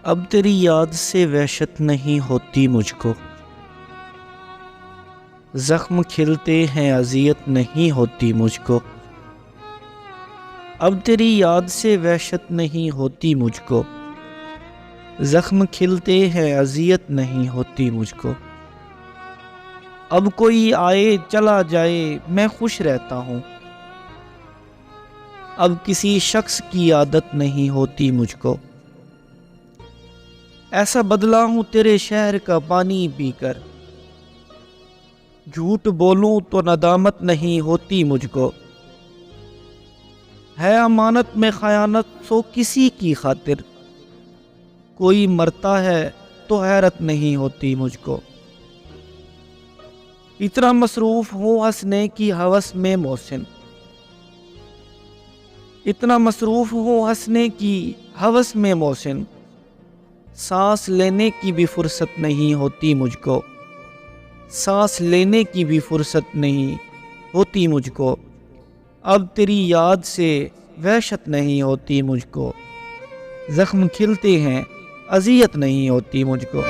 اب تیری یاد سے وحشت نہیں ہوتی مجھ کو، زخم کھلتے ہیں اذیت نہیں ہوتی مجھ کو۔ اب تیری یاد سے وحشت نہیں ہوتی مجھ کو، زخم کھلتے ہیں اذیت نہیں ہوتی مجھ کو۔ اب کوئی آئے چلا جائے میں خوش رہتا ہوں، اب کسی شخص کی عادت نہیں ہوتی مجھ کو۔ ایسا بدلا ہوں تیرے شہر کا پانی پی کر، جھوٹ بولوں تو ندامت نہیں ہوتی مجھ کو۔ ہے امانت میں خیانت سو کسی کی خاطر، کوئی مرتا ہے تو حیرت نہیں ہوتی مجھ کو۔ اتنا مصروف ہوں ہنسنے کی ہوس میں محسن، اتنا مصروف ہوں ہنسنے کی ہوس میں محسن، سانس لینے کی بھی فرصت نہیں ہوتی مجھ کو، سانس لینے کی بھی فرصت نہیں ہوتی مجھ کو۔ اب تیری یاد سے وحشت نہیں ہوتی مجھ کو، زخم کھلتے ہیں اذیت نہیں ہوتی مجھ کو۔